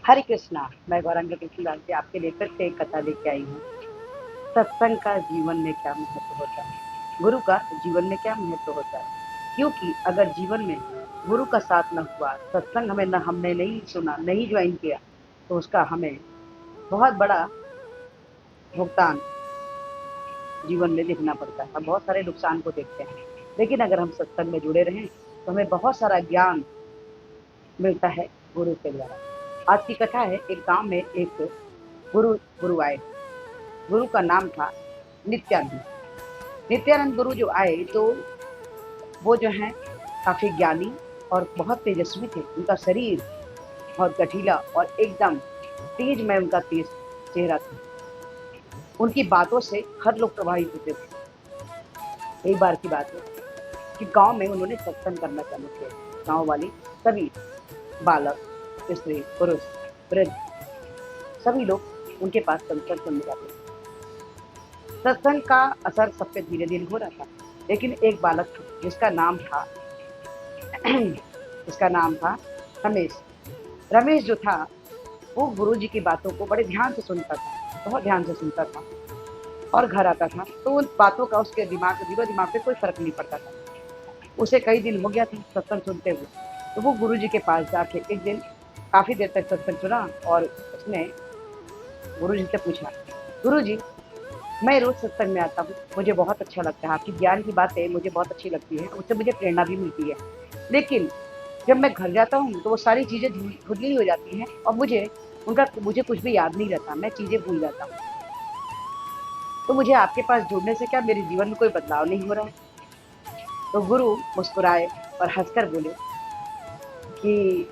हरे कृष्णा। मैं गौरांगी कृष्णदास जी आपके लिए फिर से एक कथा लेके आई हूँ। सत्संग का जीवन में क्या महत्व होता है, गुरु का जीवन में क्या महत्व होता है। क्योंकि अगर जीवन में गुरु का साथ न हुआ, सत्संग हमने नहीं सुना, नहीं ज्वाइन किया, तो उसका हमें बहुत बड़ा भुगतान जीवन में देखना पड़ता है। हम बहुत सारे नुकसान को देखते हैं, लेकिन अगर हम सत्संग में जुड़े रहें तो हमें बहुत सारा ज्ञान मिलता है गुरु के द्वारा। आज की कथा है, एक गांव में एक गुरु गुरु आए। गुरु का नाम था नित्यानंद। नित्यानंद गुरु जो आए तो वो जो है काफी ज्ञानी और बहुत तेजस्वी थे। उनका शरीर बहुत गठीला और एकदम तेज में उनका तेज चेहरा था। उनकी बातों से हर लोग प्रभावित होते थे। एक बार की बात है कि गांव में उन्होंने सत्संग करना चालू किया। गांव वाले सभी बालक, स्त्री, पुरुष, वृद्ध, सभी लोग उनके पास सत्संग सुनने जाते थे। सत्संग का असर सब पे धीरे धीरे हो रहा था, लेकिन एक बालक था जिसका नाम था जिसका नाम था रमेश। रमेश जो था वो गुरु जी की बातों को बड़े ध्यान से सुनता था, बहुत ध्यान से सुनता था, और घर आता था तो उन बातों का उसके दिमाग पे कोई फर्क नहीं पड़ता था। उसे कई दिन हो गया था सत्संग सुनते हुए, तो वो गुरु जी के पास जाके एक दिन काफी देर तक सत्संग सुना और उसने गुरु जी से पूछा, गुरु जी, मैं रोज सत्संग में आता हूँ, मुझे बहुत अच्छा लगता है, आपकी ज्ञान की बातें मुझे बहुत अच्छी लगती है, उससे मुझे प्रेरणा भी मिलती है। लेकिन जब मैं घर जाता हूँ तो वो सारी चीजें धुंधली हो जाती हैं और मुझे कुछ भी याद नहीं रहता, मैं चीजें भूल जाता हूँ। तो मुझे आपके पास जुड़ने से क्या मेरे जीवन में कोई बदलाव नहीं हो रहा है? तो गुरु मुस्कुराए और हंसकर बोले कि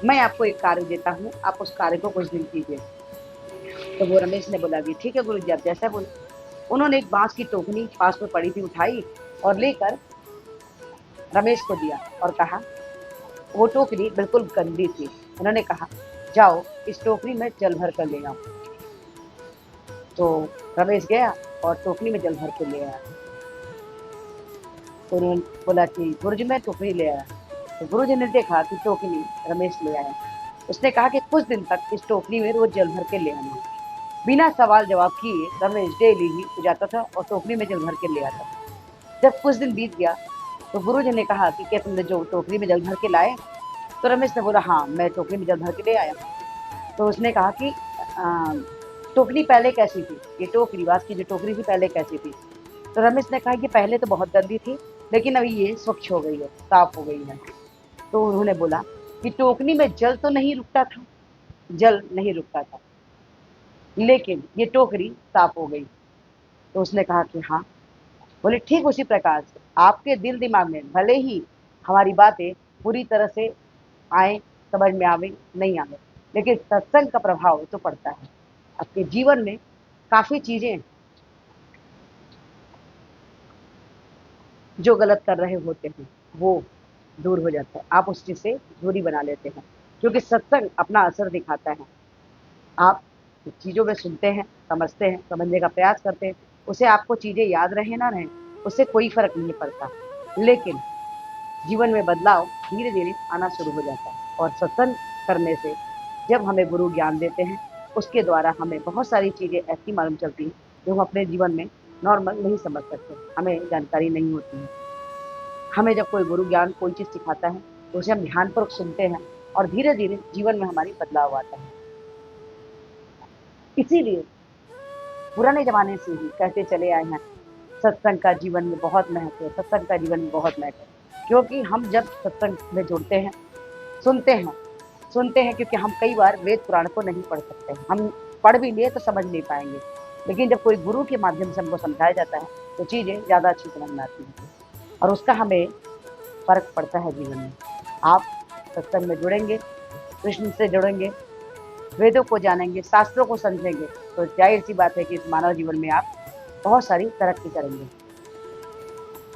मैं आपको एक कार्य देता हूँ, आप उस कार्य को कुछ दिन कीजिए। तो वो रमेश ने बोला कि ठीक है गुरु जी, आप जैसा बोले। उन्होंने एक बांस की टोकनी पास में पड़ी थी उठाई और लेकर रमेश को दिया और कहा, वो टोकरी बिल्कुल गंदी थी। उन्होंने कहा, जाओ इस टोकरी में जल भर कर ले आओ। तो रमेश गया और टोकरी में जल भर के ले आया। तो उन्होंने बोला कि गुरु जी, मैं टोकरी ले आया। तो गुरु जी ने देखा कि टोकरी रमेश ले आया। उसने कहा कि कुछ दिन तक इस टोकरी में रोज जल भर के ले आना। बिना सवाल जवाब किए रमेश डेली ही जाता था और टोकरी में जल भर के ले आता था। जब कुछ दिन बीत गया तो गुरु जी ने कहा कि क्या तुमने जो टोकरी में जल भर के लाए? तो रमेश ने बोला, हाँ, मैं टोकरी में जल भर के ले आया। तो उसने कहा कि टोकरी पहले कैसी थी? ये टोकरी, बांस की जो टोकरी थी पहले कैसी थी? तो रमेश ने कहा कि पहले तो बहुत गंदी थी, लेकिन अभी ये स्वच्छ हो गई है, साफ हो गई है। तो उन्होंने बोला कि टोकरी में जल तो नहीं रुकता था, जल नहीं रुकता था, लेकिन ये टोकरी साफ हो गई। तो उसने कहा कि हाँ। बोले ठीक उसी प्रकार से आपके दिल दिमाग में भले ही हमारी बातें पूरी तरह से आए, समझ में आवे नहीं आवे, लेकिन सत्संग का प्रभाव तो पड़ता है। आपके जीवन में काफी चीजें जो गलत कर रहे होते हैं वो दूर हो जाता है, आप उस चीज से दूरी बना लेते हैं, क्योंकि सत्संग अपना असर दिखाता है। आप चीजों में सुनते हैं, समझते हैं, समझने का प्रयास करते हैं, उसे आपको चीजें याद रहे ना रहे उससे कोई फर्क नहीं पड़ता, लेकिन जीवन में बदलाव धीरे धीरे आना शुरू हो जाता है। और सत्संग करने से जब हमें गुरु ज्ञान देते हैं, उसके द्वारा हमें बहुत सारी चीजें ऐसी मालूम चलती हैं जो हम अपने जीवन में नॉर्मल नहीं समझ सकते, हमें जानकारी नहीं होती है। हमें जब कोई गुरु ज्ञान कोई चीज सिखाता है तो उसे हम ध्यानपूर्वक सुनते हैं और धीरे धीरे जीवन में हमारी बदलाव आता है। इसीलिए पुराने जमाने से ही कहते चले आए हैं, सत्संग का जीवन में बहुत महत्व है, सत्संग का जीवन में बहुत महत्व है। क्योंकि हम जब सत्संग में जुड़ते हैं, सुनते हैं, सुनते हैं, क्योंकि हम कई बार वेद पुराण को नहीं पढ़ सकते, हम पढ़ भी लिए तो समझ नहीं पाएंगे, लेकिन जब कोई गुरु के माध्यम से हमको समझाया जाता है तो चीजें ज्यादा अच्छी समझ में आती हैं और उसका हमें फर्क पड़ता है जीवन में। आप सत्संग में जुड़ेंगे, कृष्ण से जुड़ेंगे, वेदों को जानेंगे, शास्त्रों को समझेंगे, तो जाहिर सी बात है कि इस मानव जीवन में आप बहुत सारी तरक्की करेंगे।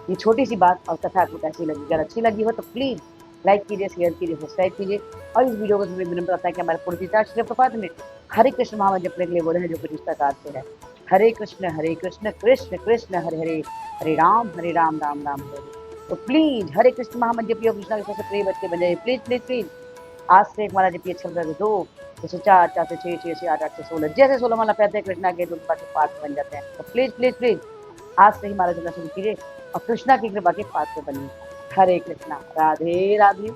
ये छोटी सी बात और कथा आपको कैसी लगी? अगर अच्छी लगी हो तो प्लीज लाइक कीजिए, शेयर कीजिए, सब्सक्राइब कीजिए और इस वीडियो को विनम्र करता है कि हमारे पूरी श्री प्रपात में हरे कृष्ण महामंत्र जपने के लिए बोले हैं, जो कुछ इस प्रकार से है, हरे कृष्ण कृष्ण कृष्ण हरे हरे, हरे राम राम राम हरे हरे। तो प्लीज हरे कृष्ण महामंत्र जपिए, कृष्णा के सबसे प्रिय बच्चे बन जाइए, प्लीज प्लीज प्लीज। आज से एक माला जब ये चल रहे थे 2, तो से 4, 4 से 6, 6 से 8, 8 से 16, जैसे 16 माला पहनते हैं कृष्णा के तो उनके पात्र बन जाते हैं। तो प्लीज प्लीज प्लीज आज से ही माला जपना शुरू कीजिए और कृष्णा की कृपा के पात्र बनिए। हरे कृष्णा, राधे राधे।